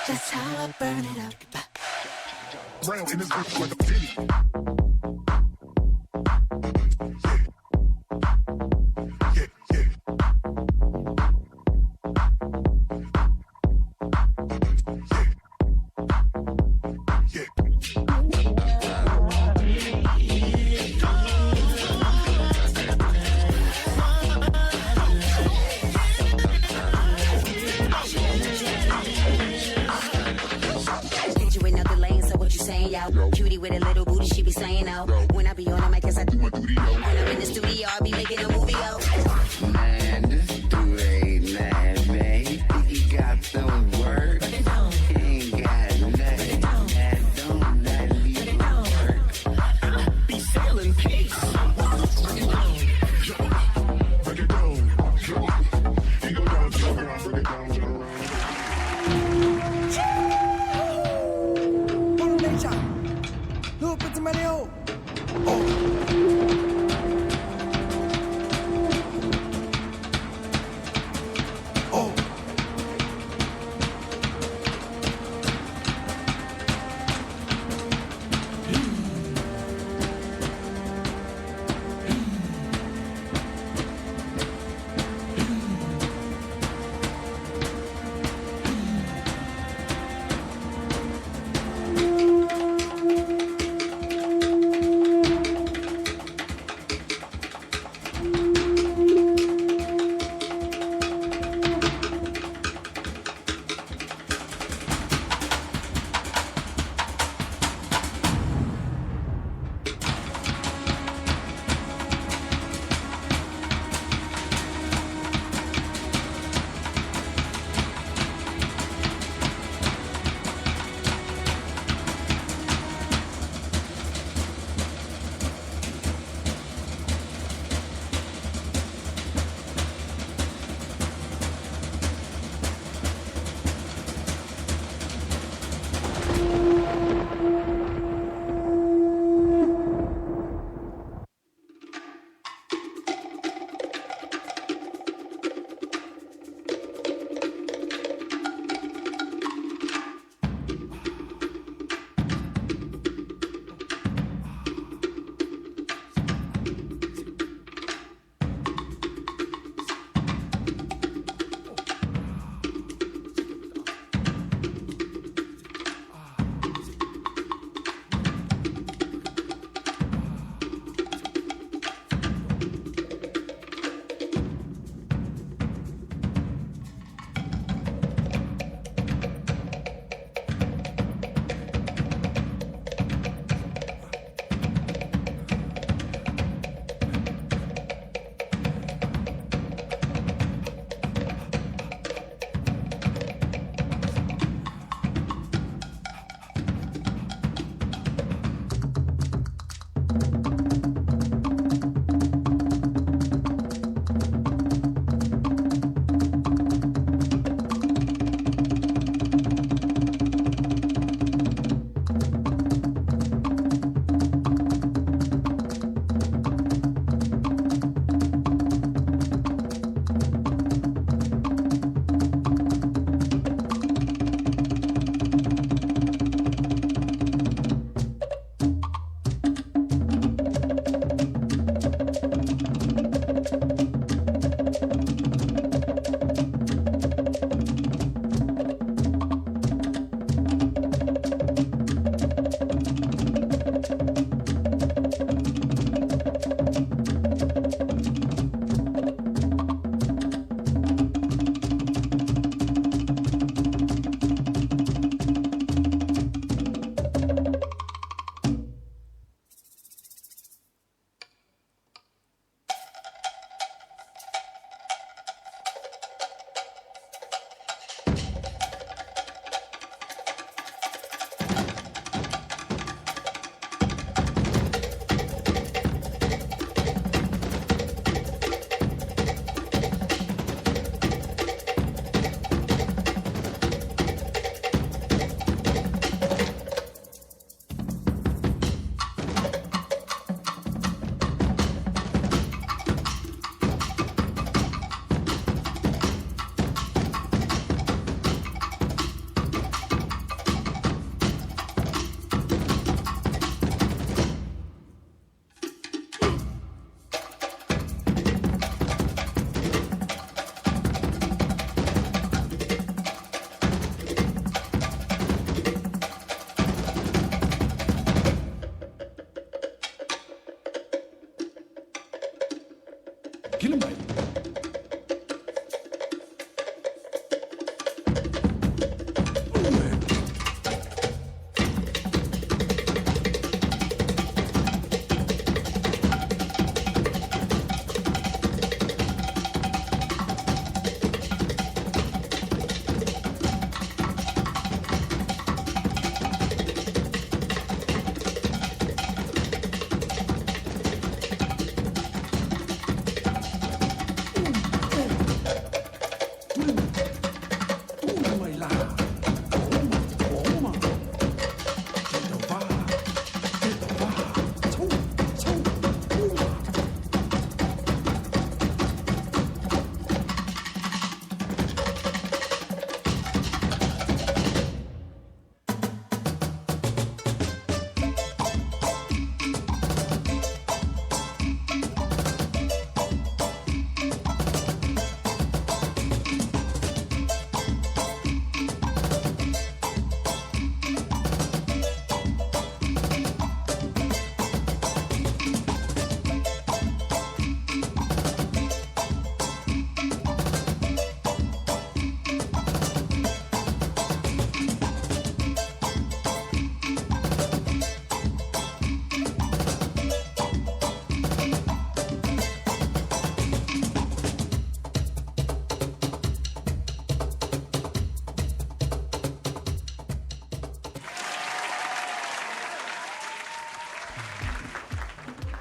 That's how I burn it up. Brown in this bitch like a ditty. Cutie with a little booty, she be saying no. When I be on the mic, cause I do my duty, yo. When I'm in the studio, I be making a movie, yo. Man, this dude ain't mad, man. He think he got some work. He ain't got nothing. That don't let me work. Be selling peace. Break it down. Break it down. You go down to the ground, break it down to the ground. Look at the money.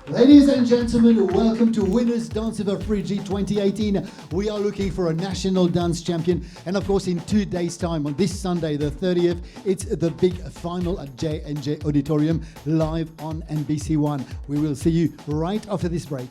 Ladies and gentlemen, welcome to Winners Dance Over 3G 2018. We are looking for a national dance champion. And of course, in 2 days' time, on this Sunday, the 30th, it's the big final at J&J Auditorium, live on NBC One. We will see you right after this break.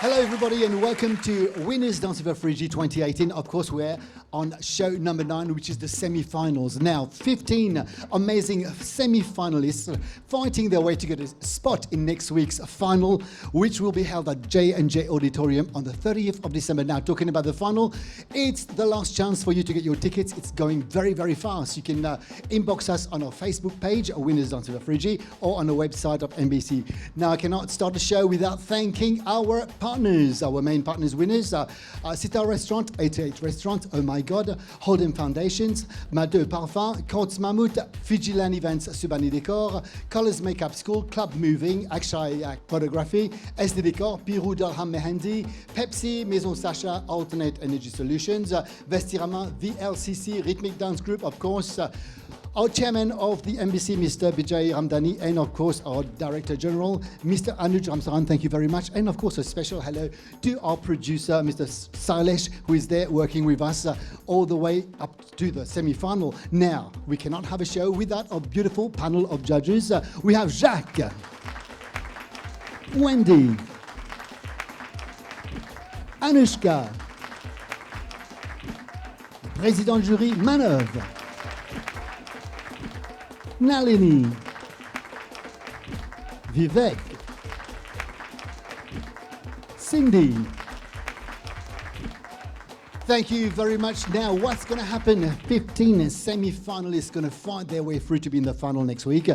Hello everybody and welcome to Winners Dance Over 3G 2018. Of course, we're on show number 9, which is the semi-finals. Now, 15 amazing semi-finalists fighting their way to get a spot in next week's final, which will be held at J&J Auditorium on the 30th of December. Now, talking about the final, it's the last chance for you to get your tickets. It's going very, very fast. You can inbox us on our Facebook page, Winners Dance Over 3G, or on the website of NBC. Now, I cannot start the show without thanking our partners, our main partners winners, Sita Restaurant, 88 Restaurant, Oh My God, Holden Foundations, Madeux Parfum, Courts Mammouth, Fijiland Events, Subani Decor, Colors Makeup School, Club Moving, Akshay Photography, SD Decor, Pirou Durham Mehendi, Pepsi, Maison Sacha, Alternate Energy Solutions, Vestirama, VLCC, Rhythmic Dance Group, of course, our chairman of the NBC, Mr. Bijay Ramdani, and of course our Director General, Mr. Anuj Ramsaran, thank you very much. And of course a special hello to our producer, Mr. Sailesh, who is there working with us all the way up to the semi-final. Now, we cannot have a show without our beautiful panel of judges. We have Jacques, Wendy, Anushka, Président jury Manœuvre, Nalini, Vivek, Cindy. Thank you very much. Now, what's going to happen? 15 semi-finalists going to fight their way through to be in the final next week.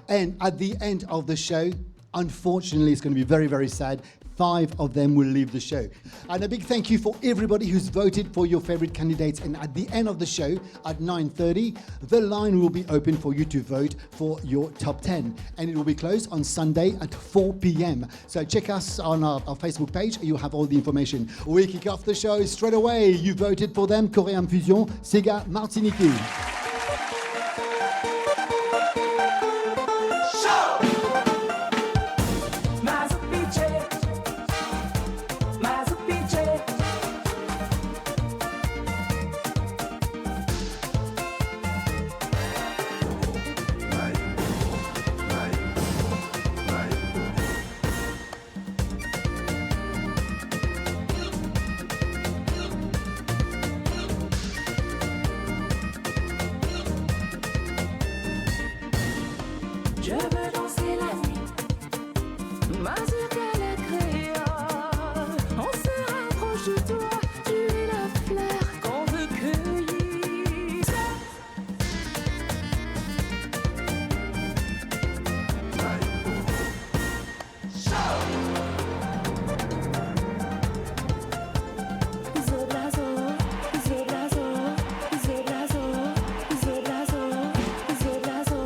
And at the end of the show, unfortunately, it's going to be very, very sad. 5 of them will leave the show. And a big thank you for everybody who's voted for your favorite candidates. And at the end of the show, at 9:30, the line will be open for you to vote for your top 10. And it will be closed on Sunday at 4 p.m. So check us on our Facebook page. You have all the information. We kick off the show straight away. You voted for them, Korean Fusion, Sega Martinique. Je veux danser la nuit, Mazurka la créole. On se rapproche de toi, tu es la fleur qu'on veut cueillir. Zoblazo, zoblazo, zoblazo, zoblazo, zoblazo, zoblazo.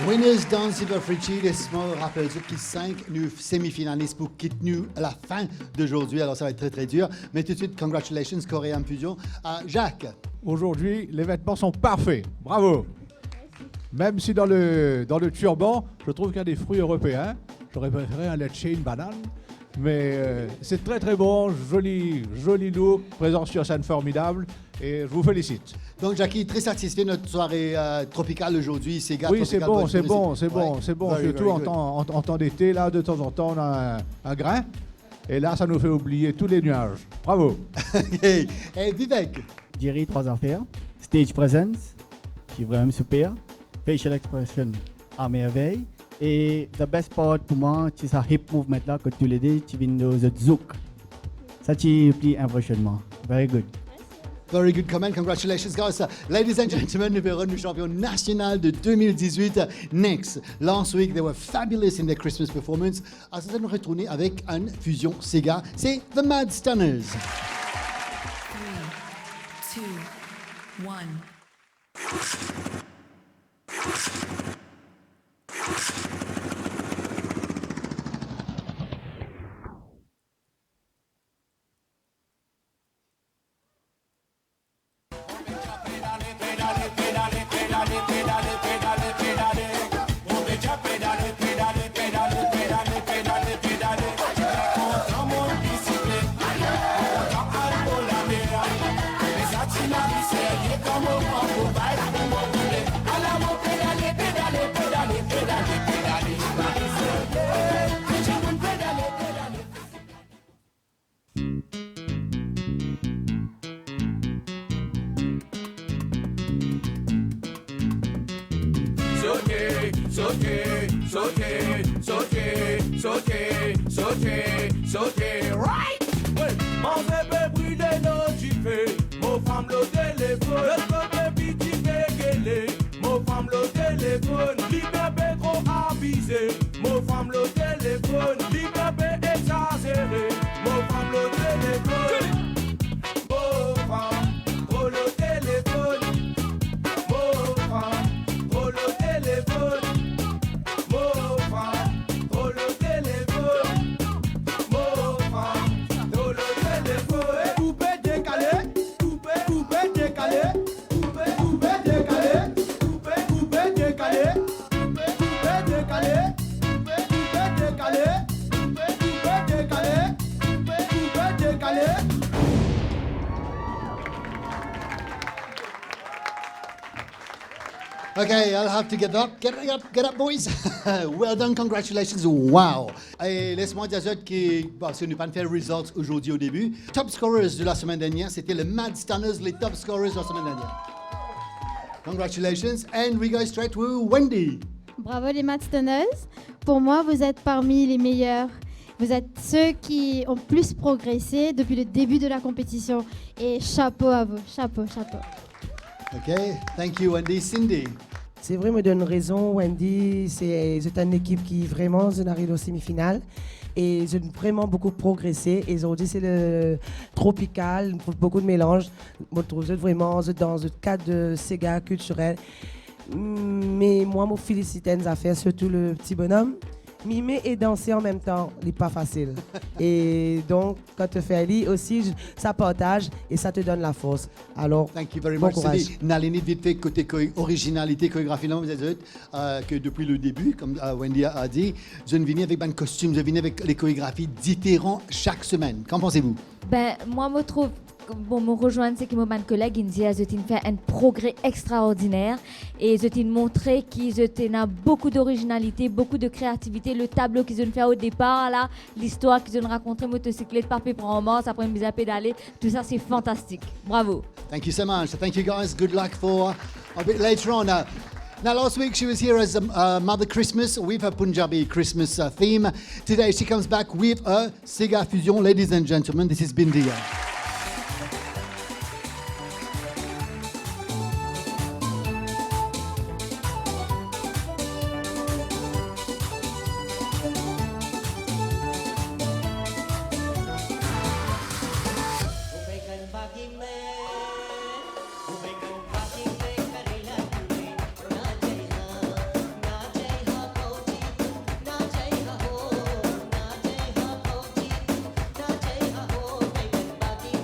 Winners Dance Over 3G, laisse-moi rappeler qui 5 semi-finalistes pour quitter nous à la fin d'aujourd'hui. Alors ça va être très très dur. Mais tout de suite, congratulations, Korean Fusion. Jacques. Aujourd'hui, les vêtements sont parfaits. Bravo. Même si dans le turban, je trouve qu'il y a des fruits européens. J'aurais préféré un lecce, une banane. Mais c'est très très bon, joli look, présence sur scène formidable. Et je vous félicite. Donc Jackie, très satisfait de notre soirée tropicale aujourd'hui. Oui, c'est bon. Surtout en temps d'été, là, de temps en temps, on a un grain. Et là, ça nous fait oublier tous les nuages. Bravo. Et Vivek. Je dirais 3 affaires. Stage presence, qui est vraiment super. Facial expression à merveille. Et the best part pour moi, c'est ça hip movement là que tu l'as dit, tu viens de zouk. Ça, c'est plus impressionnant. Very good. Very good comment. Congratulations, guys. Ladies and gentlemen, nous verrons le champion national de 2018. Next. Last week, they were fabulous in their Christmas performance. À ce temps, retourner avec une fusion Sega. C'est The Mad Stunners. 3, 2, 1. Sauter, right? Oui, mon bébé brûlé, non, tu fais. Mon femme, le téléphone. Le bébé, tu fais gueuler. Mon femme, le téléphone. Les bébés trop abusés. Mon femme, le téléphone. Les bébés exagérés. Mon femme, le téléphone. Mon femme, trop le téléphone. Mon femme, trop le téléphone. Mon femme, trop le téléphone. Okay, I'll have to get up. Get up, boys. Well done, congratulations. Wow. Et laisse-moi dire que, bon, si on n'a pas fait les results aujourd'hui au début, top scorers de la semaine dernière, c'était les Mad Stunners, les top scorers de la semaine dernière. Congratulations. And we go straight to Wendy. Bravo les Mad Stunners. Pour moi, vous êtes parmi les meilleurs. Vous êtes ceux qui ont plus progressé depuis le début de la compétition. Et chapeau à vous. Chapeau, chapeau. Okay, thank you, Wendy. Cindy. C'est vrai, me donne raison, Wendy. C'est une équipe qui vraiment arrive aux semi-finales. Et j'ai vraiment beaucoup progressé. Et aujourd'hui, c'est le tropical, beaucoup de mélanges. Je trouve vraiment dans le cadre de Sega culturel. Mais moi, je félicite à faire surtout le petit bonhomme. Mimer et danser en même temps, n'est pas facile. Et donc, quand tu fais Ali aussi, ça partage et ça te donne la force. Alors, thank you very bon much. courage. Cindy, Nalini, vite fait, côté originalité, chorégraphie, non, vous êtes que depuis le début, comme Wendy a dit, je ne viens avec un costume, je viens avec les chorégraphies différentes chaque semaine. Qu'en pensez-vous? Ben, moi, je trouve, bon, me rejoindre, c'est que mon collègue, il dit, qu'ils ont fait un progrès extraordinaire et ils ont montré qu'ils ont beaucoup d'originalité, beaucoup de créativité. Le tableau qu'ils ont fait au départ, là, l'histoire qu'ils ont racontée, motocyclette, papier pour un mort, après une mise à pédaler, tout ça, c'est fantastique. Bravo. Thank you so much. Thank you guys. Good luck for a bit later on. Now, last week she was here as Mother Christmas with her Punjabi Christmas theme. Today she comes back with a Sega Fusion. Ladies and gentlemen, this is Bindia. Bagi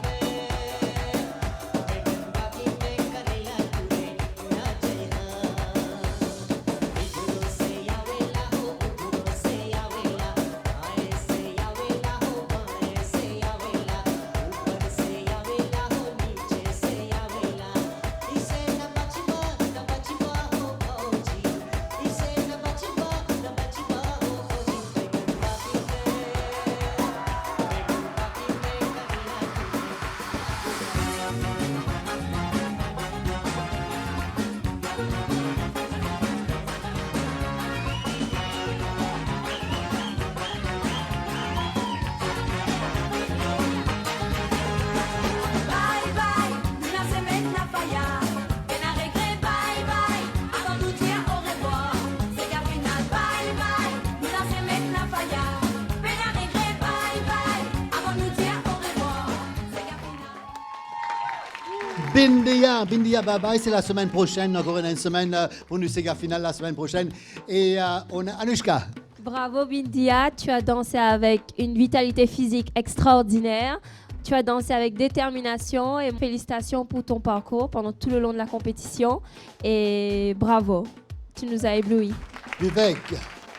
Bindia, bye bye, c'est la semaine prochaine. Encore une semaine pour nous, Sega Final la semaine prochaine. Et on a Anushka. Bravo Bindia, tu as dansé avec une vitalité physique extraordinaire. Tu as dansé avec détermination et félicitations pour ton parcours pendant tout le long de la compétition. Et bravo, tu nous as éblouis. Vivek.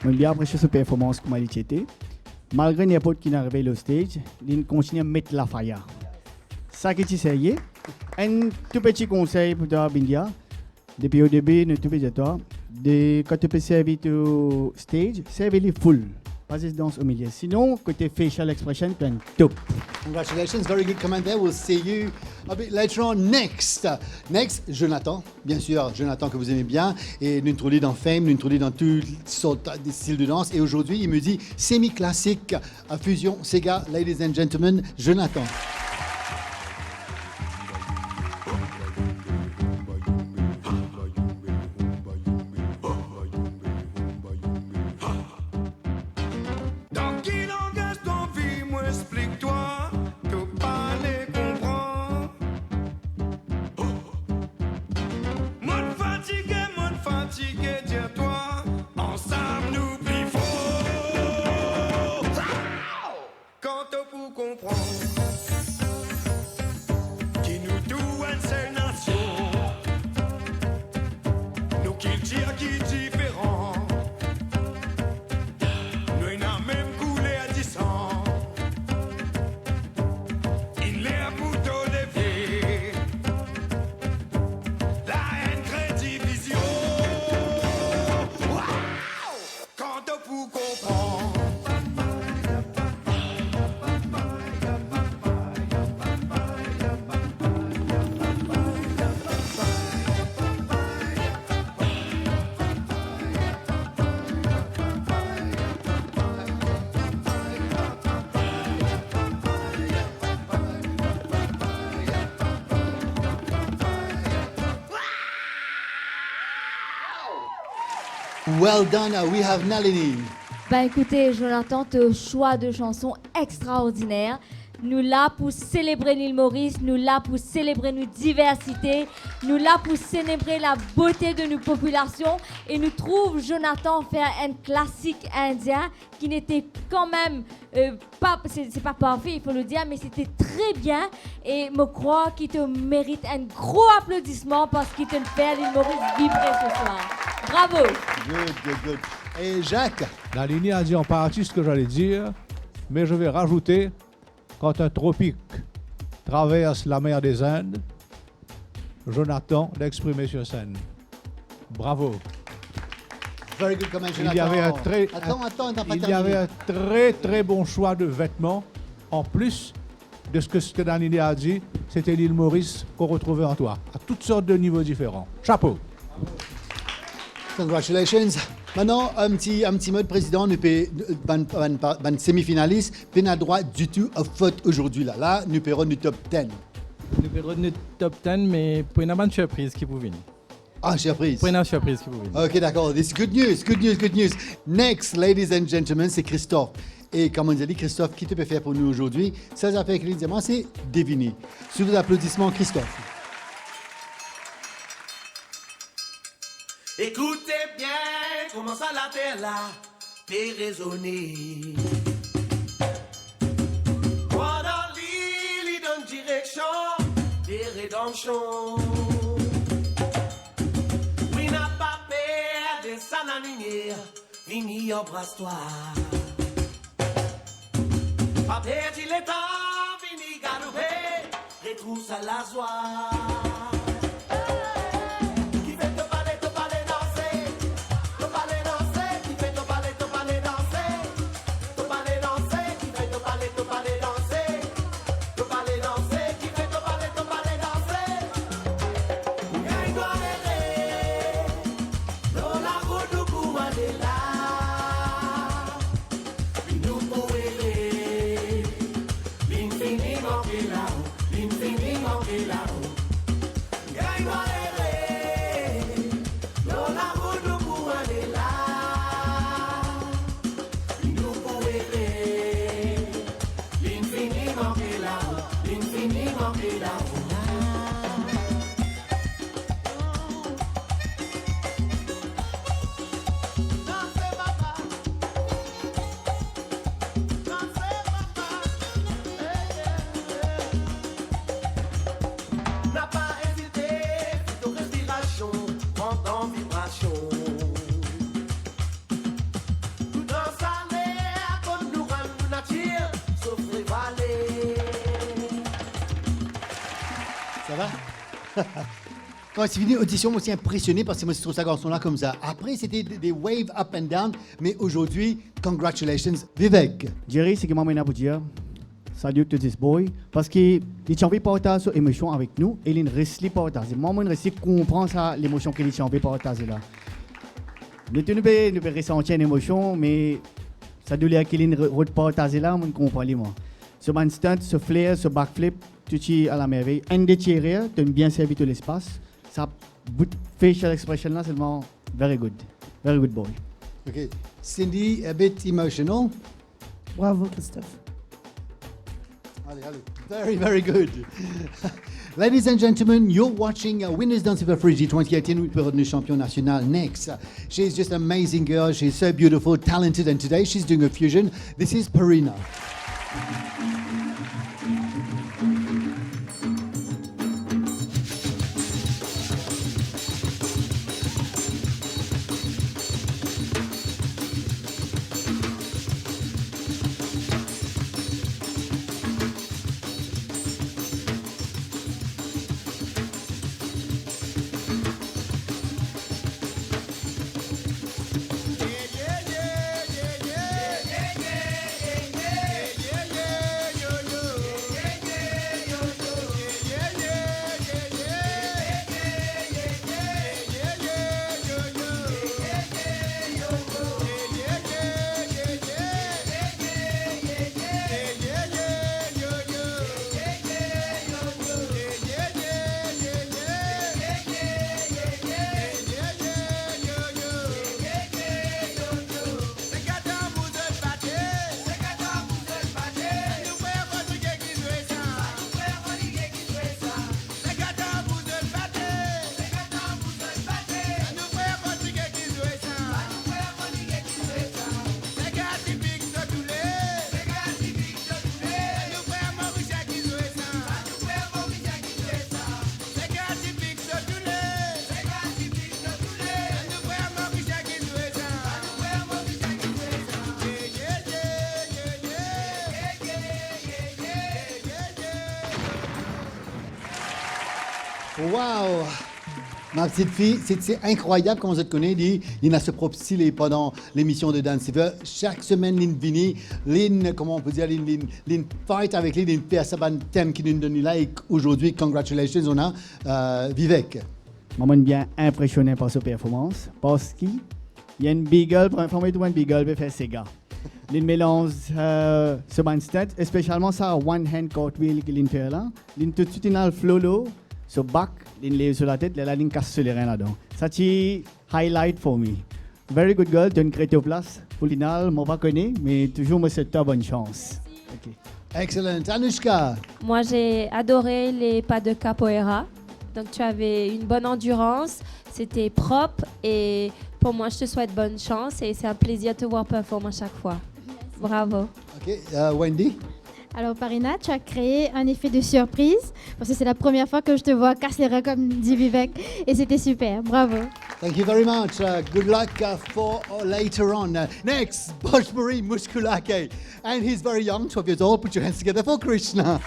Je bien apprécié cette performance comme elle était. Malgré n'importe qui n'est arrivé au stage, il continue à mettre la faille. Ça qui est sérieux. Un tout petit conseil pour toi, Bindia. Depuis le début, nous te disons toi, quand tu peux servir au stage, servez-les full. Pas de danse au milieu. Sinon, côté facial expression, tu es top. Congratulations, very good comment there. We'll see you a bit later on. Next, Jonathan. Bien sûr, Jonathan que vous aimez bien. Et nous introduit dans Fame, nous introduit dans toutes sortes de styles de danse. Et aujourd'hui, il me dit semi-classique à fusion Sega, ladies and gentlemen, Jonathan. Well done, we have Nalini. Écoutez, Jonathan, ton choix de chansons extraordinaire. Nous là pour célébrer l'île Maurice, nous là pour célébrer nos diversités, nous là pour célébrer la beauté de nos populations. Et nous trouvons Jonathan faire un classique indien qui n'était quand même pas, c'est pas parfait, il faut le dire, mais c'était très bien. Et je crois qu'il te mérite un gros applaudissement parce qu'il te fait l'île Maurice vibrer ce soir. Bravo. Good. Et Jacques? Nalini a dit en partie ce que j'allais dire, mais je vais rajouter. Quand un tropique traverse la mer des Indes, Jonathan l'exprimait sur scène. Bravo. Very good comment, Jonathan. Il y avait un très bon choix de vêtements. En plus de ce que Nalini a dit, c'était l'île Maurice qu'on retrouvait en toi, à toutes sortes de niveaux différents. Chapeau. Congratulations. Maintenant, un petit mot de président, nous sommes semi-finalistes, nous n'avons droit du tout à faute aujourd'hui. Là, nous perdons le top 10. Nous perdons le top 10, mais pour une bonne surprise qui vous vient. Ah, surprise. Pour une surprise qui vous vient. Ok, d'accord. This is good news. Next, ladies and gentlemen, c'est Christophe. Et comme on dit, Christophe, qui te peut faire pour nous aujourd'hui? Ça s'appelle évidemment, c'est deviner. Sous vos applaudissements, Christophe. Écoutez bien comment ça la terre là peut raisonner. Moi dans l'île, il donne direction des rédemptions. Oui, n'a pas peur de sa lumière, vini embrasse-toi. Pas perdu le temps, vini galouper, retrousse à la joie. monte en vibration. Tout dans sa l'air, comme nous rendons nature, sauf les vallées. Ça va? Quand c'est fini l'audition, moi aussi impressionné parce que moi je trouve ça garçon-là comme ça. Après, c'était des waves up and down, mais aujourd'hui, congratulations, Vivek. Jerry, c'est que moi, pour dire, salut to this boy, parce qu'il a envie de partager son émotion avec nous et il reste de partager. Moi, je reste comprendre ça, l'émotion qu'il a envie de partager là. Nous pouvons ressentir une émotion, mais ça doit être qu'il a partager là, on comprend les mots. Ce instant, ce flair, ce backflip, tout est à la merveille. Un des tirs, tu as bien servi tout l'espace. Ça, facial expression là, c'est vraiment very good boy. Okay, Cindy, a bit emotional. Bravo, Christophe. Allez. Very, very good. Ladies and gentlemen, you're watching Winners Dancing for Free 2018 with the champion national next. She's just an amazing girl. She's so beautiful, talented, and today she's doing a fusion. This is Parina. Wow! Ma petite fille, c'est incroyable comment je te connais. Il a ce propre style pendant l'émission de Dance Fever. Chaque semaine, il vient, comment on peut dire, il fight avec lui, il fait ça un thème qui nous donne là. Et aujourd'hui, congratulations, on a Vivek. Je suis bien impressionné par sa performance parce qu'il y a une beagle, pour informer tout le monde, beagle peut faire Sega. Il mélange ce mindset, spécialement ça, one hand cartwheel qu'il fait là. Il tout de suite il a le flow sur back, il lève sur la tête, il casse sur les reins là-dedans. Ça c'est highlight for me. Very good girl, tu as une créative place. Pour l'inal, je ne pas connais, mais toujours me souhaite bonne chance. Okay. Excellent. Anushka. Moi, j'ai adoré les pas de capoeira. Donc, tu avais une bonne endurance, c'était propre et pour moi, je te souhaite bonne chance et c'est un plaisir de te voir performer à chaque fois. Bravo. OK. Wendy. Alors, Parina, tu as créé un effet de surprise parce que c'est la première fois que je te vois casser les reins comme dit Vivek et c'était super. Bravo. Thank you very much. Good luck for later on. Next, Bhojpuri Muskulake. And he's very young, 12 years old. Put your hands together for Krishna.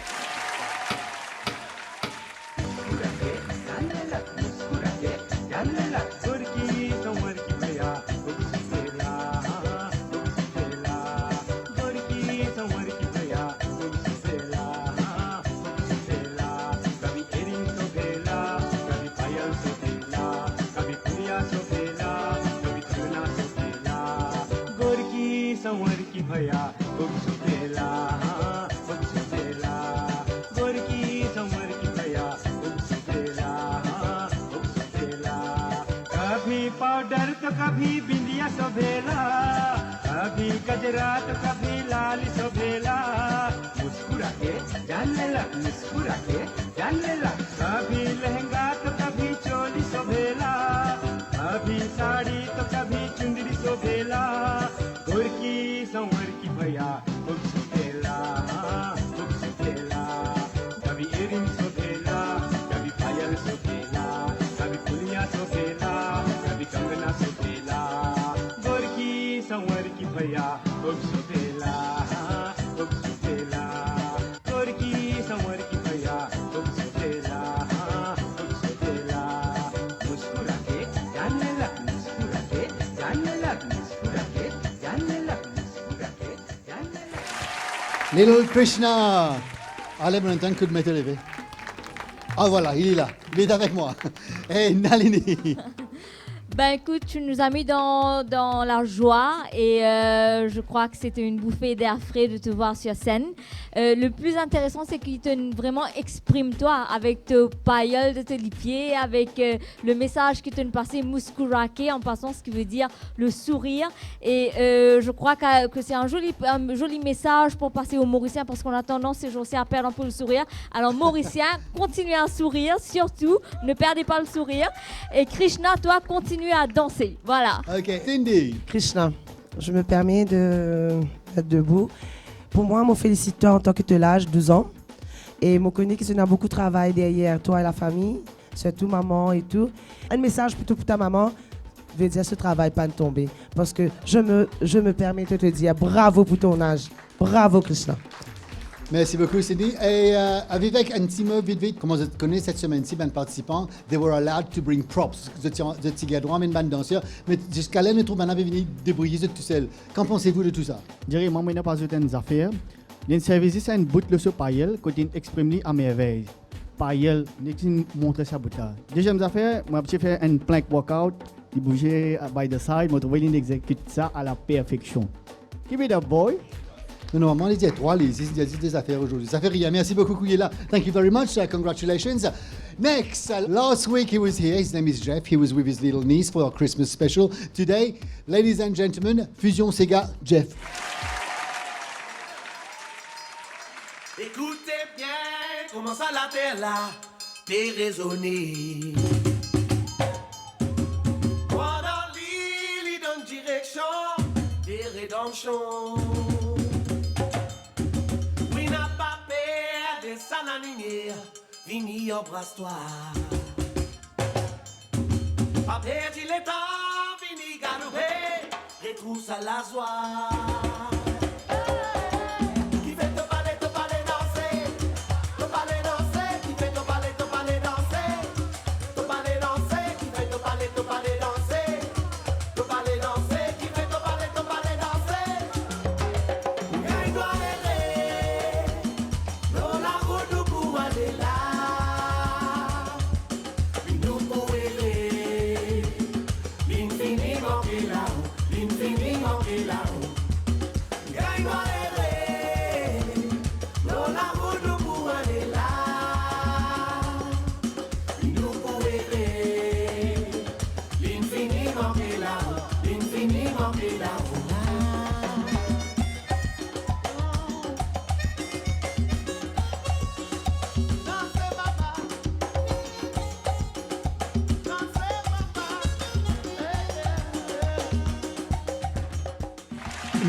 Powder तो कभी बिंदिया सोभेला, कभी गजरा तो कभी लाल सोभेला। मुस्कुरा के जाने लग, मुस्कुरा के जाने लग। कभी लहंगा तो कभी चोली सोभेला, कभी साड़ी तो कभी चुंदरी सोभेला। गोरकी संवर की भैया खूब सोभेला, खूब सोभेला। कभी इयरिंग सोभेला, कभी पायल सोभेला, कभी फुलिया सोभेला। Little Krishna. Allez, Valentin, que de m'être levé. Ah voilà, il est là. Il est avec moi. Et Nalini. Ben écoute, tu nous as mis dans la joie et je crois que c'était une bouffée d'air frais de te voir sur scène. Le plus intéressant, c'est qu'il te vraiment exprime-toi avec tes pailleul de tes pieds, avec le message qui te passait muskurake en passant, ce qui veut dire le sourire. Et je crois que c'est un joli message pour passer aux Mauriciens parce qu'on a tendance ces jours-ci à perdre un peu le sourire. Alors Mauriciens, continuez à sourire, surtout, ne perdez pas le sourire. Et Krishna, toi, continue à danser. Voilà. Ok, Cindy. Krishna, je me permets de être debout. Pour moi, je félicite toi en tant que tu as l'âge 12 ans. Et je connais que tu as beaucoup de travail derrière toi et la famille, surtout maman et tout. Un message plutôt pour ta maman veut dire ce travail pas de tomber. Parce que je me permets de te dire bravo pour ton âge. Bravo Krishna. Merci beaucoup, Cindy. Et Vivek, un petit mot vite, comment vous connaissez cette semaine-ci, les participants, they were allowed to bring props. Vous étiez droit, mais une bande danseur. Mais jusqu'à là, nous trouvons qu'on avait venu débrouiller tout seul. Qu'en pensez-vous de tout ça? Je dirais, moi, je n'ai pas des affaires. Le service, c'est un bout de ce païel, quand il exprime à merveille. Païel, il montre sa bout là. Deuxième affaire, moi, j'ai fait un plank workout, il bougeait by the side, moi, trouvé d'exécuter ça à la perfection. Keep it up, boy. Non, normalement, il y a trois listes. Il y a des affaires aujourd'hui. Ça fait rien. Merci beaucoup, Kouyela. Thank you very much. Congratulations. Next, last week he was here. His name is Jeff. He was with his little niece for our Christmas special. Today, ladies and gentlemen, Fusion Sega, Jeff. Écoutez bien, comment ça la terre là, déraisonné. Moi dans l'île, il donne direction, des rédemptions. Vini embrasse-toi. Pas perdu le temps, vini galoper, retrousse à la joie. Qui fait te parler danser, qui fait te parler danser, qui fait te parler danser, qui fait te parler danser. Gagne doit l'aider, dans la route du bout de là.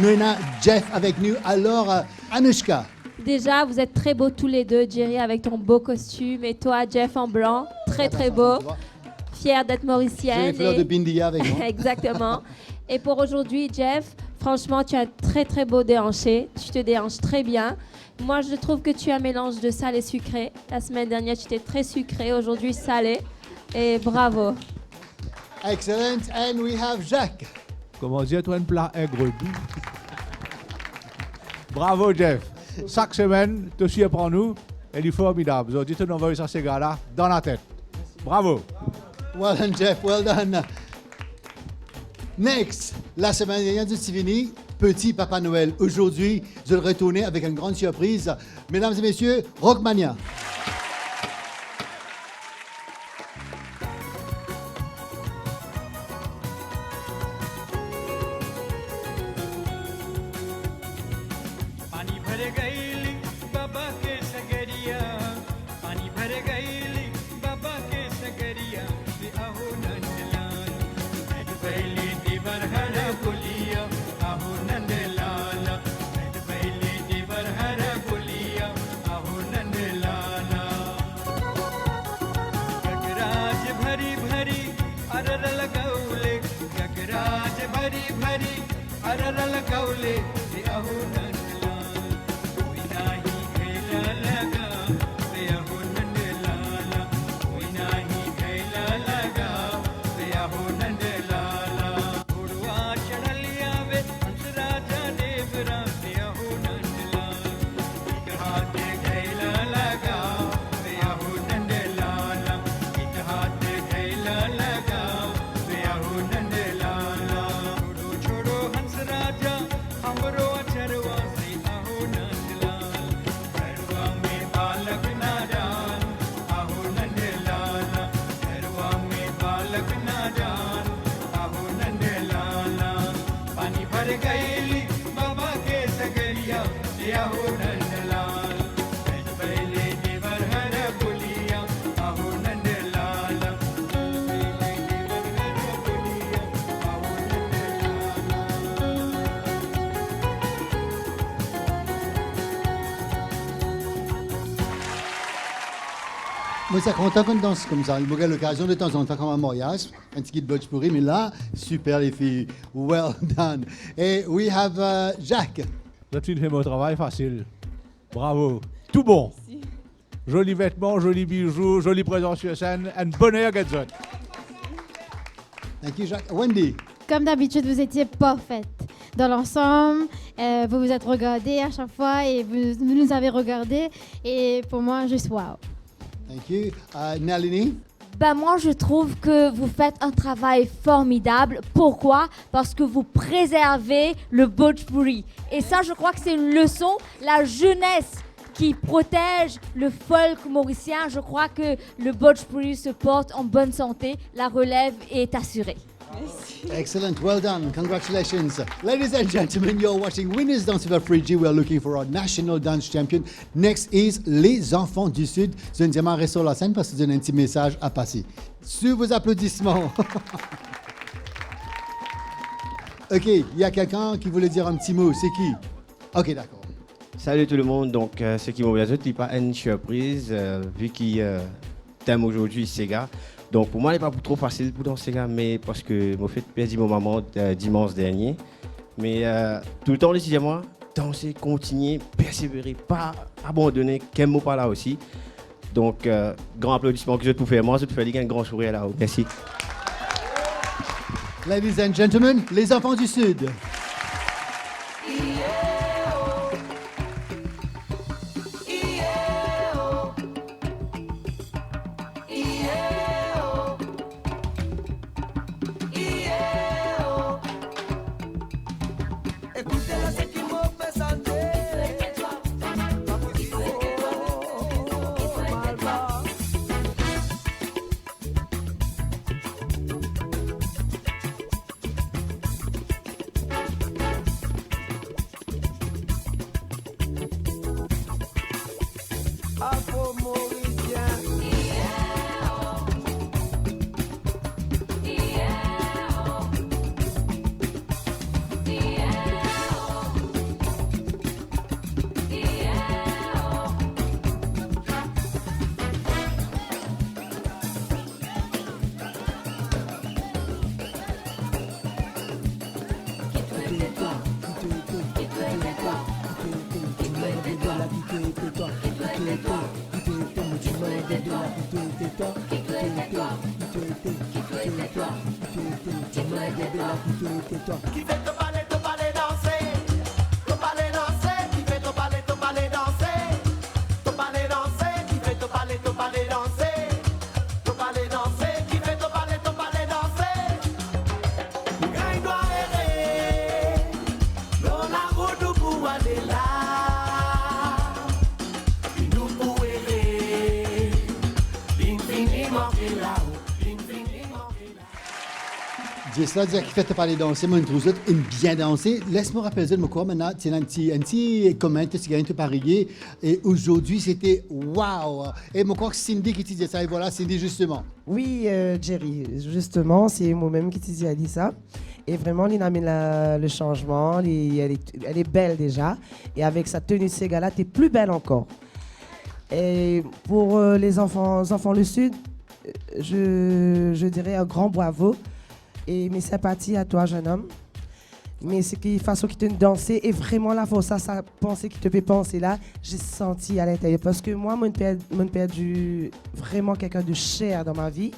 Nous avons Jeff avec nous. Alors, Anushka. Déjà, vous êtes très beaux tous les deux, Jerry avec ton beau costume et toi, Jeff en blanc, très beau. Fière d'être mauricienne. J'ai les fleurs de Bindia avec moi. Exactement. Et pour aujourd'hui, Jeff, franchement, tu as un très beau déhanché. Tu te déhanches très bien. Moi, je trouve que tu as un mélange de salé et sucré. La semaine dernière, tu étais très sucré. Aujourd'hui, salé. Et bravo. Excellent. And we have Jacques. Comment dire, toi, un plat aigre doux. Bravo, Jeff. Chaque semaine, tu surprends nous. Elle est formidable. Aujourd'hui, tu nous envoies ça, ces gars-là, dans la tête. Bravo. Well done, Jeff. Well done. Next, la semaine dernière, c'est fini. Petit Papa Noël. Aujourd'hui, je vais le retourner avec une grande surprise. Mesdames et messieurs, Rockmania. गईली बाबा के सगरिया आहो नंदलाल पहले देवर हर बुलिया आहो Nandlal Moi, ça content qu'on danse comme ça. Il me regarde l'occasion de temps en temps comme un mariage, un petit butch pourri, mais là, super les filles. Well done. Et we have Jacques. Notre fille fait mon travail facile. Bravo. Tout bon. Jolis vêtements, jolis bijoux, jolie présence sur scène, and bonheur Gadson. Thank you, Jacques. Wendy. Comme d'habitude, vous étiez parfaite. Dans l'ensemble, vous vous êtes regardés à chaque fois et vous nous avez regardés. Et pour moi, juste wow. Thank you. Nalini. Ben moi, je trouve que vous faites un travail formidable. Pourquoi? Parce que vous préservez le Bhojpuri. Et ça, je crois que c'est une leçon. La jeunesse qui protège le folk mauricien, je crois que le Bhojpuri se porte en bonne santé. La relève est assurée. Excellent. Well done. Congratulations. Ladies and gentlemen, you're watching Winners Dance with Fridji. We are looking for our national dance champion. Next is Les Enfants du Sud. Je ne dis pas rester sur la scène parce que j'ai un petit message à passer. Sur vos applaudissements. OK, il y a quelqu'un qui voulait dire un petit mot. C'est qui? OK, d'accord. Salut tout le monde. Donc, ce qui m'a bien dit, pas une surprise, vu qu'il thème aujourd'hui Sega. Donc pour moi, il n'est pas trop facile pour danser, mais parce que j'ai fait perdre mon maman dimanche dernier. Mais tout le temps, les moi, danser, continuer, persévérer, pas abandonner, quel mot pas là aussi. Donc, grand applaudissement que je te fais. Moi, je te fais un grand sourire là-haut. Merci. Ladies and gentlemen, Les Enfants du Sud. Qui fait ton ballet danser, ton ballet danser, qui fait ton ballet danser, ton ballet danser, qui fait ton ballet danser, ton ballet danser, qui fait ton ballet danser. Gagne doit errer, dans la route pour aller là, nous pour errer, l'infiniment est là. J'ai cela dire qu'il fait parler danser, moi, une trousse une bien danser. Laisse-moi rappeler de quoi maintenant, c'est un petit comment tu gagnes tout parier. Et aujourd'hui, c'était waouh! Et moi, crois que Cindy qui te dit ça, et voilà, Cindy, justement. Oui, Jerry, justement, c'est moi-même qui te dit ça. Et vraiment, il amène le changement. Elle est belle déjà. Et avec sa tenue de ces gars-là, tu es plus belle encore. Et pour les enfants le Sud, je dirais un grand bravo. Et mes sympathies à toi, jeune homme. Mais c'est la façon qui te danser et vraiment la force, ça pensée qui te fait penser là, j'ai senti à l'intérieur. Parce que moi, j'ai perdu vraiment quelqu'un de cher dans ma vie.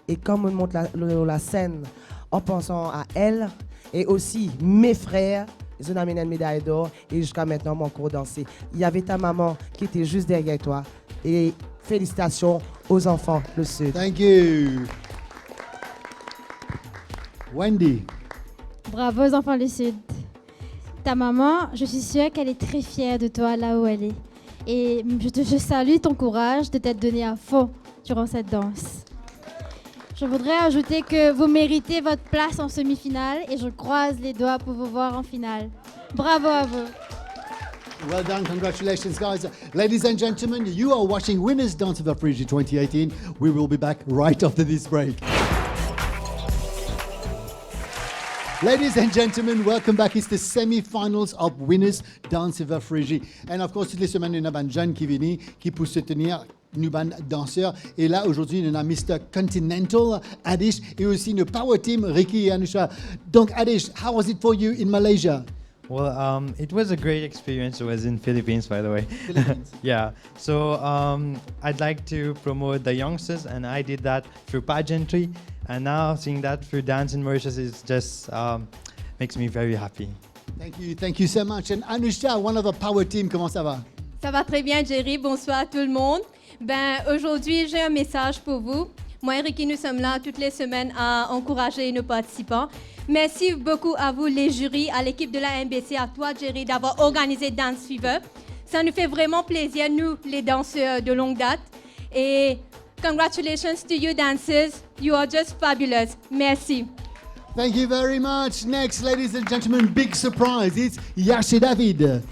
Et quand on monte la scène en pensant à elle et aussi mes frères, ils ont amené une médaille d'or et jusqu'à maintenant, mon cours danser. Il y avait ta maman qui était juste derrière toi. Et félicitations aux enfants, le Sud. Thank you. Wendy. Bravo aux enfants du Sud. Ta maman, je suis sûre qu'elle est très fière de toi là où elle est. Et je salue ton courage de t'être donné à fond durant cette danse. Je voudrais ajouter que vous méritez votre place en semi-finale et je croise les doigts pour vous voir en finale. Bravo à vous. Well done, congratulations, guys. Ladies and gentlemen, you are watching Winners Dance of Afriji 2018. We will be back right after this break. Ladies and gentlemen, welcome back. It's the semi-finals of Winners Dance of Afriji. And of course, toutes les semaines, il y a un jeune qui vient, qui peut soutenir nous ban danseurs. Et là, aujourd'hui, on a Mr. Continental, Adish, et aussi nos Power Team, Ricky et Anusha. Donc, Adish, how was it for you in Malaysia? Well, it was a great experience. It was in Philippines, by the way. Philippines. Yeah. So I'd like to promote the youngsters, and I did that through pageantry. And now seeing that through dance in Mauritius is just makes me very happy. Thank you so much. And Anusha, one of the Power Team, comment ça va? Ça va très bien, Jerry. Bonsoir à tout le monde. Aujourd'hui, j'ai un message pour vous. Moi et Ricky, nous sommes là toutes les semaines à encourager nos participants. Merci beaucoup à vous, les jurys, à l'équipe de la MBC, à toi, Jerry, d'avoir organisé Dance Fever. Ça nous fait vraiment plaisir, nous, les danseurs de longue date. Et congratulations to you, dancers. You are just fabulous. Merci. Thank you very much. Next, ladies and gentlemen, big surprise. It's Yaché David.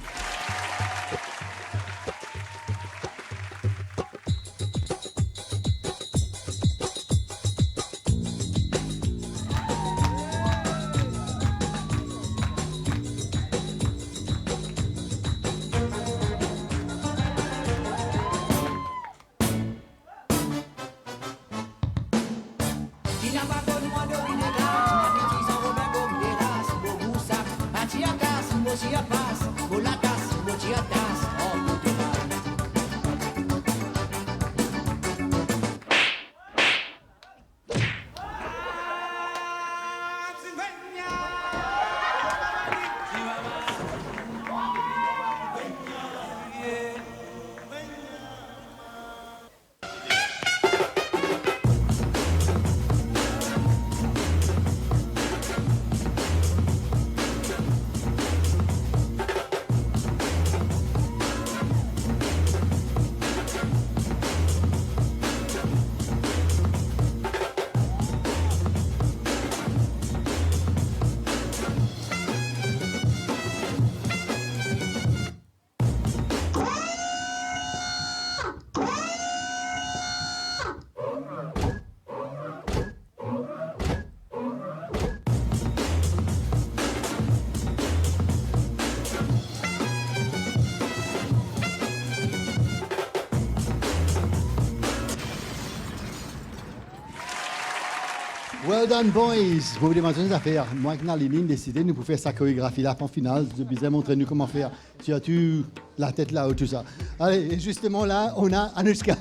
Well done, boys. Vous voulez maintenant à faire. Moi, avec Naline, décidé, nous pouvons faire sa chorégraphie là en finale. Je vais montrer nous comment faire. Tu as-tu la tête là ou tout ça. Allez, et justement là, on a Anushka.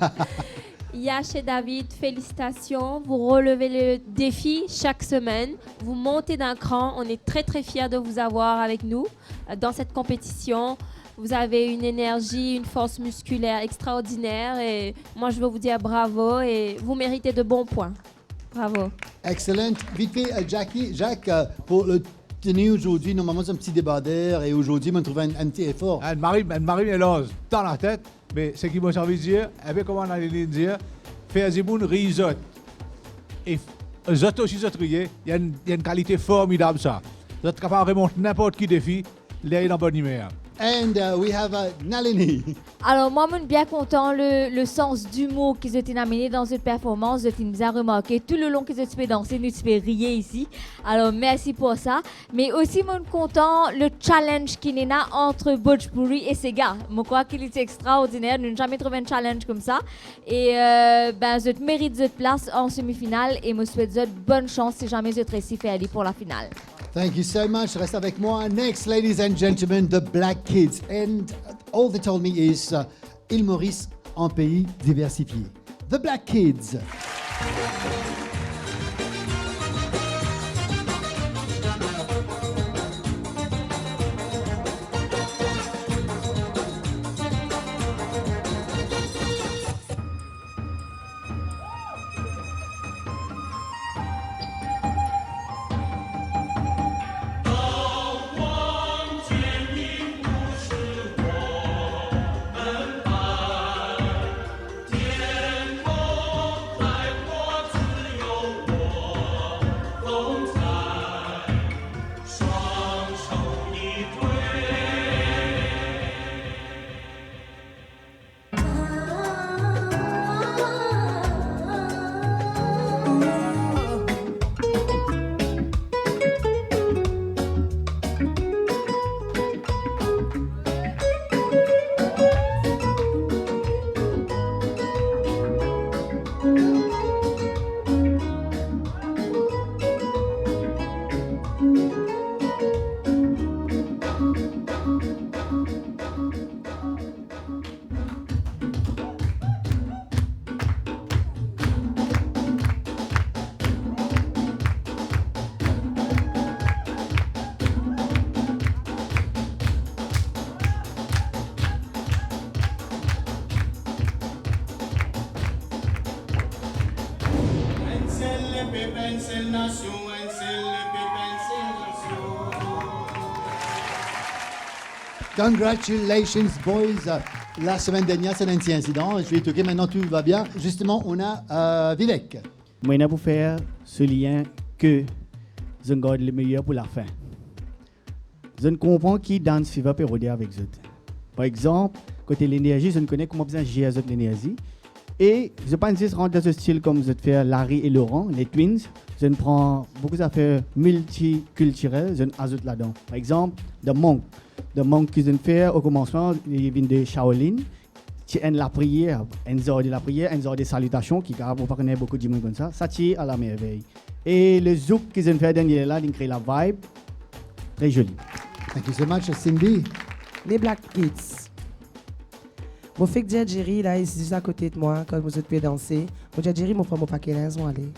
Yash et David, félicitations. Vous relevez le défi chaque semaine. Vous montez d'un cran. On est très, très fiers de vous avoir avec nous dans cette compétition. Vous avez une énergie, une force musculaire extraordinaire. Et moi, je veux vous dire bravo et vous méritez de bons points. Bravo. Excellent. Vite fait, Jacques, pour le tenue aujourd'hui, normalement, c'est un petit débardeur et aujourd'hui, on trouve un petit effort. Marie mélange dans la tête, mais ce qui m'a servi de dire, comment on allait dire, faire des gens risotent. Et eux aussi, il y a une qualité formidable, ça. Vous êtes capable de remonter n'importe qui défi, là, il est dans bonne humeur. And we have Nalini. Alors, moi, je suis bien content le sens d'humour qu'ils ont amené dans cette performance. Ils ont bien remarqué tout le long qu'ils ont dansé, nous avons rire ici. Alors, merci pour ça. Mais aussi, je suis content le challenge qu'il y a entre Bhojpuri et Sega. Je crois qu'il est extraordinaire. Nous n'avons jamais trouvé un challenge comme ça. Et je mérite cette place en semi-finale et je souhaite bonne chance si jamais je réussis à aller pour la finale. Thank you so much. Reste avec moi. Next, ladies and gentlemen, the Black Kids. And all they told me is Île Maurice, un pays diversifié. The Black Kids. Congratulations, boys. La semaine dernière, c'est un petit incident. Je vais toquer, maintenant tout va bien. Justement, on a Vivek. Moi, je pour faire ce lien que je garde le meilleur pour la fin. Je ne comprends qui Dance Fever peut roder avec eux. Par exemple, côté l'énergie, je ne connais comment bien gérer l'énergie. Et je pense que je rentre dans ce style comme je fais Larry et Laurent, les Twins. Je ne prends beaucoup d'affaires multiculturelles, je ajoute là-dedans. Par exemple, The Monk que je fais au commencement, il vient de Shaolin. C'est la prière, un genre de la prière, un genre de salutation qui car on connaît beaucoup de monde comme ça. Ça tire à la merveille. Et le zouk que je fais dernier là, il crée la vibe très jolie. Thank you so much, Cindy. Les Black Kids. Mon fait que Jerry là, il est juste à côté de moi quand vous êtes pouvez danser. Mon Jerry, mon frère, mon paquet là, ils vont aller.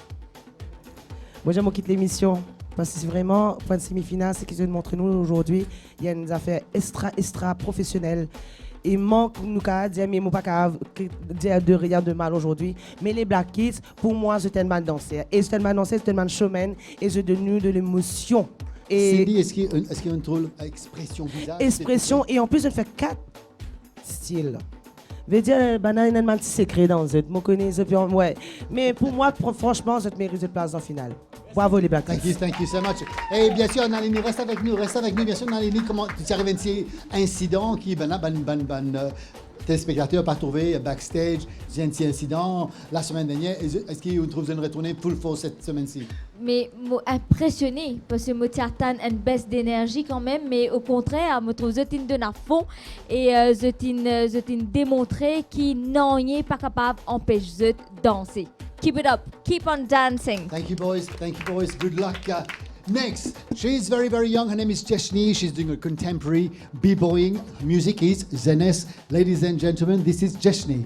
Moi, j'aime quitter l'émission parce que c'est vraiment point de semi-finale, c'est qu'ils ont montré nous aujourd'hui. Il y a une affaire extra professionnelle. Il manque nous qu'à dire mais moi pas dire de rien de mal aujourd'hui. Mais les Black Kids, pour moi, c'est tellement danseur. Et c'est tellement danseur, c'est tellement showman et c'est devenu de l'émotion. Et Cindy, est-ce qu'il y a une drôle expression visage? Expression et en plus, je fais 4 styles. Je veux dire, il y a un petit secret dans ce ouais. Mais pour moi, franchement, je mérite de place en finale. Bravo les Black Kids. Thank you so much. Et bien sûr, Nalini, reste avec nous. Bien sûr, Nalini, comment tu arrives à un incident qui, téléspectateurs pas trouvé backstage, j'ai un petit incident la semaine dernière. Est-ce qu'ils trouvent une retournée full force cette semaine-ci? Mais impressionné parce que moi j'attends une baisse d'énergie quand même, mais au contraire, je trouve que je donne à fond et je démontré qu'il n'est pas capable d'empêcher de danser. Keep it up, keep on dancing. Thank you boys, good luck. Next, she's very, very young. Her name is Jeshni. She's doing a contemporary b-boying. Music is Zenes. Ladies and gentlemen, this is Jeshni.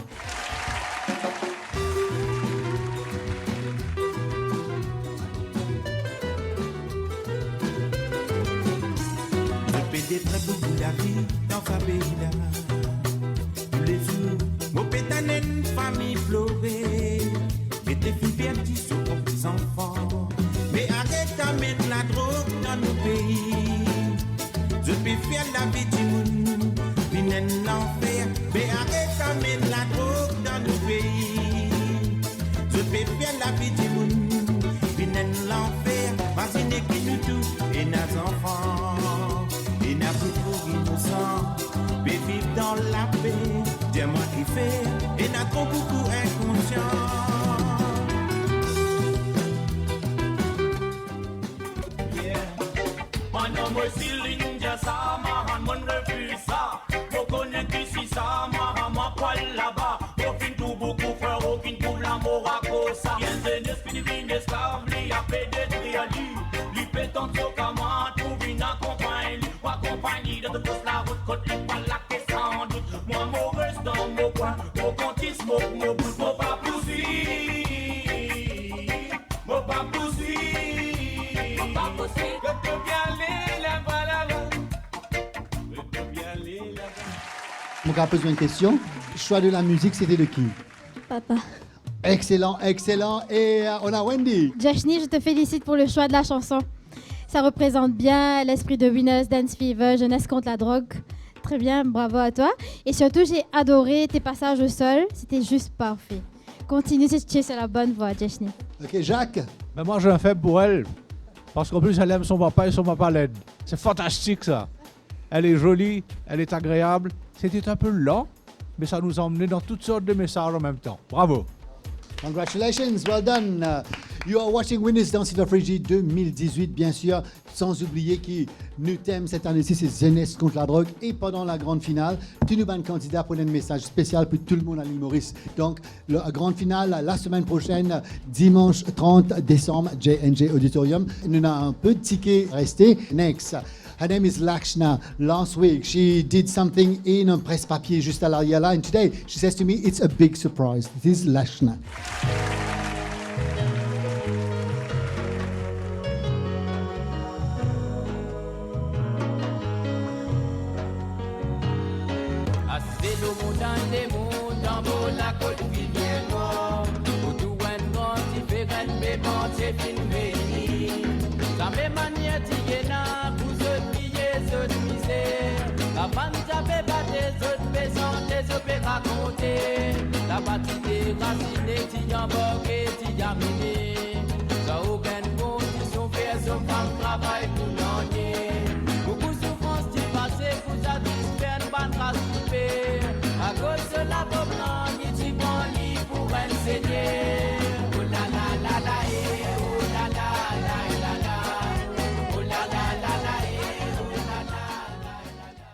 Des très beaucoup la vie dans sa pays là. Tous les jours, mon pétanène famille pleurée. J'étais fille perdue sur mes enfants. Mais arrête d'amener la drogue dans nos pays. Je peux faire la vie du monde, vinen l'enfer. Mais arrête d'amener la drogue dans nos pays. Je peux faire la vie du monde, vinen l'enfer. Vas-y, n'est qui nous tout et nos enfants. Et n'a plus pour innocent, mais vivre dans la paix. Dis-moi qui fait, et n'a trop beaucoup inconscient. Man, moi si l'india ça, man, mon refuse ça. Faut connaître ici ça, ma poil là-bas. Aucune tout beaucoup frère, aucune tout l'amour à cause ça. Bien de n'esprit divine esclave, li a fait des triali. Li pétant au camarade, tout vient accompagner. Compagnie de tous la route, côte les pas la caisse sans doute. Moi, mon reste dans mon coin, mon compte smoke, mon bout, mon pas poussi. Mon pas poussi. Mon pas poussi. Que tu viens aller là-bas, là-bas. Que tu viens aller là-bas. Mon gars pose une question. Le choix de la musique, c'était de qui? Papa. Excellent. Et on a Wendy. Jeshni, je te félicite pour le choix de la chanson. Ça représente bien l'esprit de Winners Dance Fever, jeunesse contre la drogue. Très bien, bravo à toi. Et surtout, j'ai adoré tes passages au sol. C'était juste parfait. Continue, tu es sur la bonne voie, Jeshni. Ok, Jacques. Mais moi, j'ai un faible pour elle. Parce qu'en plus, elle aime son papa et son papa l'aide. C'est fantastique, ça. Elle est jolie, elle est agréable. C'était un peu lent, mais ça nous a emmené dans toutes sortes de messages en même temps. Bravo. Congratulations, well done. You are watching Winners Dance Fever Fridji 2018, bien sûr, sans oublier qui nous thème cette année-ci, c'est jeunesse contre la drogue. Et pendant la grande finale, tu nous un candidat pour un message spécial pour tout le monde à l'île Maurice. Donc, la grande finale, la semaine prochaine, dimanche 30 décembre, J&J Auditorium. Nous avons un peu de tickets restés. Next. Her name is Lakshna. Last week, she did something in un presse-papier juste à l'arrière là. And today, she says to me, it's a big surprise. This is Lakshna. monter. La partie déracinée, t'y embarqué, t'y amené. Sans aucune condition, faire son femme travail pour l'année. Beaucoup de souffrance t'y passé pour satisfaire une bonne race coupée. À cause de la pop langue, t'y prend lit pour enseigner. Oh la la la la, eh, oh la la la la la. Oh la la la la, eh, oh la la la la la.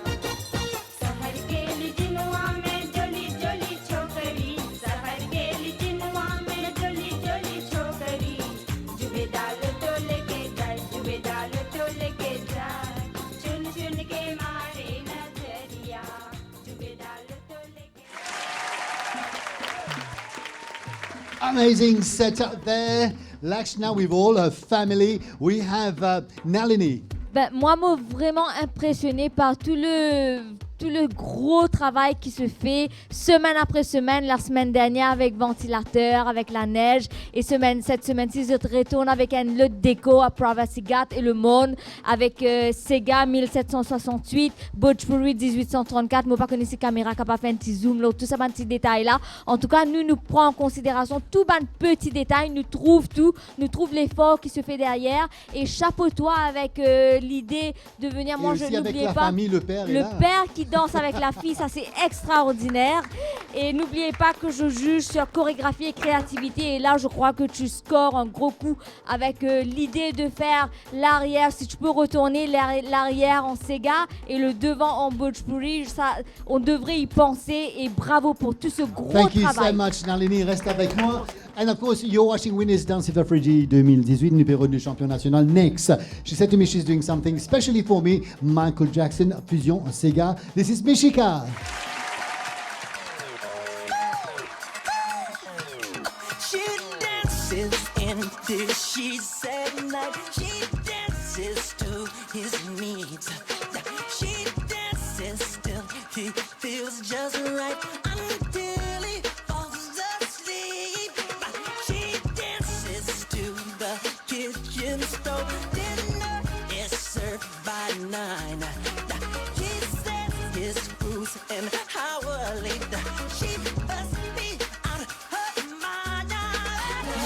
सफर के लिए जिनवा में जोली जोली छोकरी सफर के लिए जिनवा में जोली जोली छोकरी जुबे डालो तो लेके जाए जुबे डालो तो लेके जाए चुन चुन के मारे नजरिया जुबे डालो तो लेके Amazing setup there. Lakshna with all her family. We have Nalini. Ben, moi, m'a vraiment impressionné par tout le gros travail qui se fait semaine après semaine. La semaine dernière avec ventilateur, avec la neige. Et cette semaine-ci, je retourne avec un lot de déco à Privacy Ghat et Le Monde. Avec Sega 1768, Bhojpuri 1834. Moi, pas connais ces caméras qui pas fait un petit zoom, là, tout ça, un petit détail là. En tout cas, nous prenons en considération tout un petit détail. Nous trouve tout. Nous trouve l'effort qui se fait derrière. Et chapeau-toi avec l'idée de venir manger. Aussi avec N'oubliez la pas famille, le père est là. père qui danse avec la fille, ça c'est extraordinaire. Et n'oubliez pas que je juge sur chorégraphie et créativité. Et là, je crois que tu scores un gros coup avec l'idée de faire l'arrière. Si tu peux retourner l'arrière en Sega et le devant en Bhojpuri, ça, on devrait y penser. Et bravo pour tout ce gros Thank you travail. so much, Nalini. Reste avec moi. And of course, you're watching Winners Dance Fever Fridgie 2018, numéro du champion national. Next, she said to me she's doing something specially for me. Michael Jackson, Fusion, Sega. This is Mishika. She dances into the sheets at night. She dances to his needs. She dances till he feels just right until he falls asleep. She dances to the kitchen stove. Dinner is served by 9. He says his fruits and hourly. She must be out of her mind.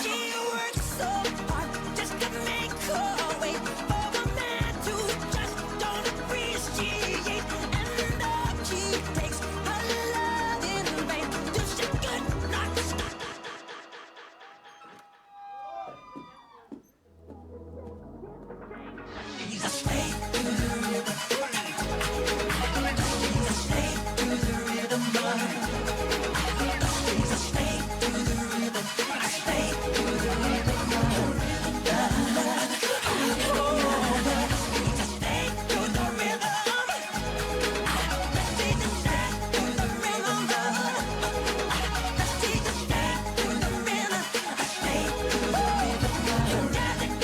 She works so hard just to make her way for a man who just don't appreciate. And all she takes her love in vain. Do she could not stop. He's a slave to the rhythm. He's a slave to the rhythm. He's a slave to the rhythm. A slave to the rhythm. He's a slave to the rhythm. He's a slave to the rhythm. He's a slave to the rhythm. A slave to the rhythm.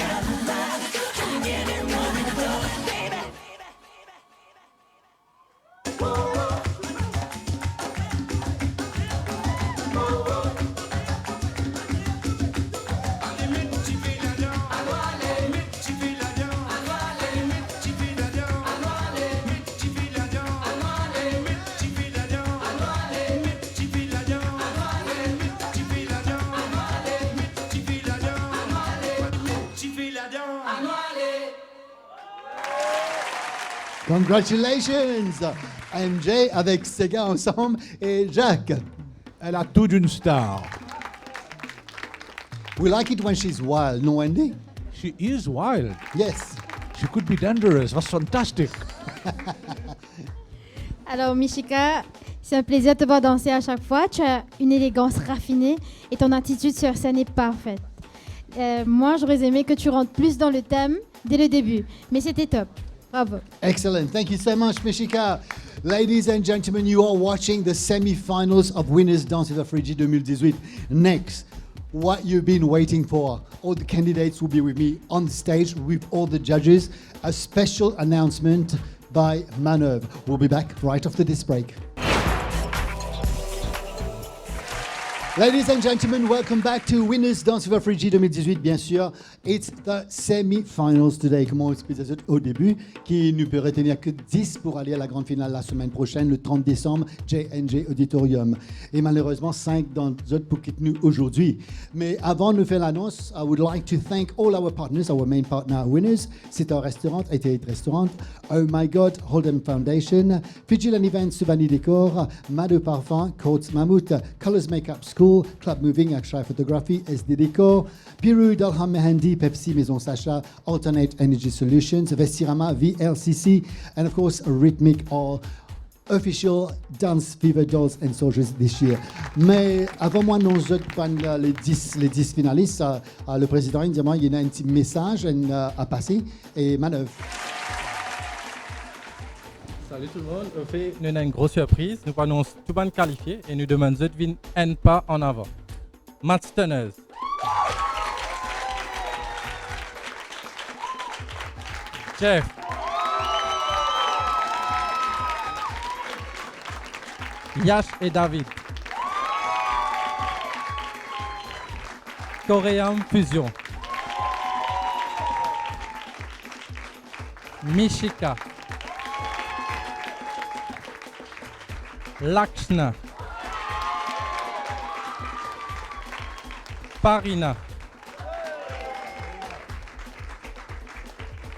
Gotta get it running, baby. Congratulations, MJ avec Sega ensemble et Jacques. Elle a tout d'une star. We like it when she's wild, no Wendy? She is wild. Yes. She could be dangerous. That's fantastic. Alors, Mishika, c'est un plaisir de te voir danser à chaque fois. Tu as une élégance raffinée et ton attitude sur scène est parfaite. Moi, j'aurais aimé que tu rentres plus dans le thème dès le début, mais c'était top. Bravo. Excellent. Thank you so much, Mishika. Ladies and gentlemen, you are watching the semi-finals of Winners Dance Fever Fridgie 2018. Next, what you've been waiting for. All the candidates will be with me on stage with all the judges. A special announcement by Maneuve. We'll be back right after this break. Ladies and gentlemen, welcome back to Winners Dance Fever Fridji 2018, bien sûr. It's the semi-finals today. Comme on expliquait au début, qui ne peut retenir que 10 pour aller à la grande finale la semaine prochaine, le 30 décembre, JNJ Auditorium. Et malheureusement, 5 d'entre eux pour quitter nous aujourd'hui. Mais avant de faire l'annonce, I would like to thank all our partners, our main partner Winners. C'est un restaurant, 88 Restaurant, Oh My God, Holden Foundation, Fijilan Events, Subani Décor, Mado Parfum, Courts Mammouth, Colors Makeup School, Club Moving, Akshay Photography, SD Décor, Piru, Dalham Mehendi, Pepsi, Maison Sacha, Alternate Energy Solutions, Vestirama, VLCC, and of course, Rhythmic, all official Dance Fever Dolls and Soldiers this year. Mais avant moi, nous avons les 10 finalistes. Le président, il y a un petit message à passer. Et Maneuve. Salut tout le monde, on fait une grosse surprise. Nous prenons tout le monde qualifié et nous demandons de venir un pas en avant. Matt Stunners. Jeff. Yash et David. Coréen Fusion. Mishika. Lakshna. Parina.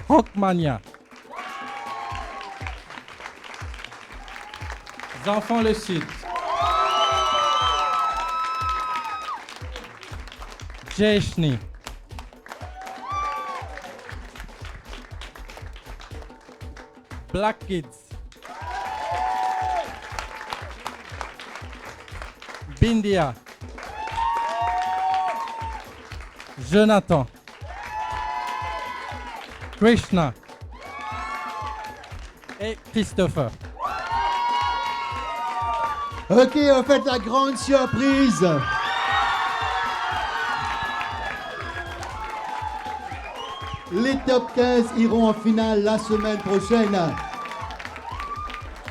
Rockmania. Enfants le Sud. Jeshni. Black Kids. Bindia. Jonathan. Krishna. Et Christopher. Ok, on fait la grande surprise. Les top 15 iront en finale la semaine prochaine.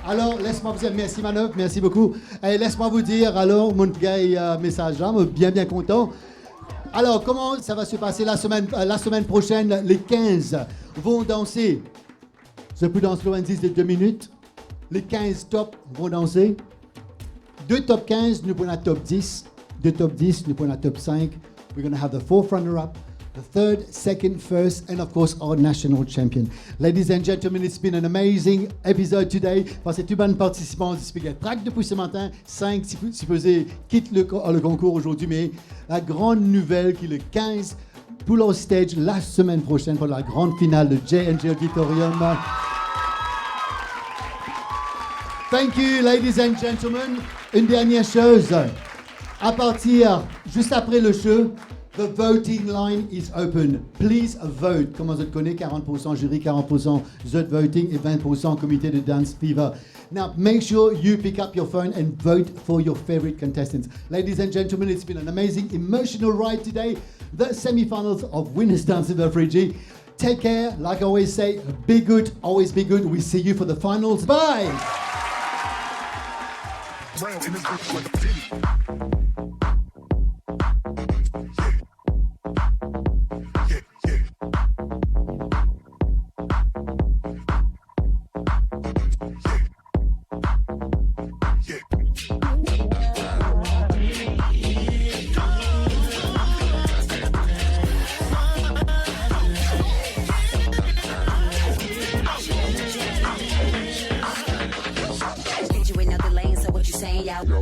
Alors, laisse-moi vous dire, merci Maneuve, merci beaucoup. Et laisse-moi vous dire, alors, mon gars, message là, bien content. Alors, comment ça va se passer la semaine prochaine? Les 15 vont danser. Je peux danser le 10 de 2 minutes. Les 15 top vont danser. 2 top 15, nous prenons la top 10. 2 top 10, nous prenons la top 5. We're going to have the 4th runner-up, the 3rd, 2nd, 1st, and of course our national champion. Ladies and gentlemen, it's been an amazing episode today. Parce que tout le monde participant du Spaghetti Track depuis ce matin, 5 supposés quittent le concours aujourd'hui, mais la grande nouvelle qui est le 15 pour leur stage la semaine prochaine pour la grande finale de JNJ Auditorium. Thank you, ladies and gentlemen. Une dernière chose. À partir, juste après le show, the voting line is open. Please vote. Comme vous connaissez, 40% jury, 40% vote voting et 20% comité de Dance Fever. Now, make sure you pick up your phone and vote for your favorite contestants. Ladies and gentlemen, it's been an amazing, emotional ride today. The semi-finals of Winners Dance Fever Fridji. Take care. Like I always say, be good, always be good. We see you for the finals. Bye. Round in this bitch like a titty.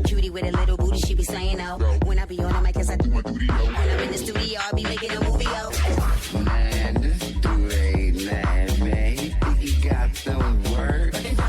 Cutie with a little booty, she be saying no. When I be on the mic, cause I do my duty, yo. When I'm in the studio, I be making a movie, yo. Man, this dude ain't mad, man. He think he got those words.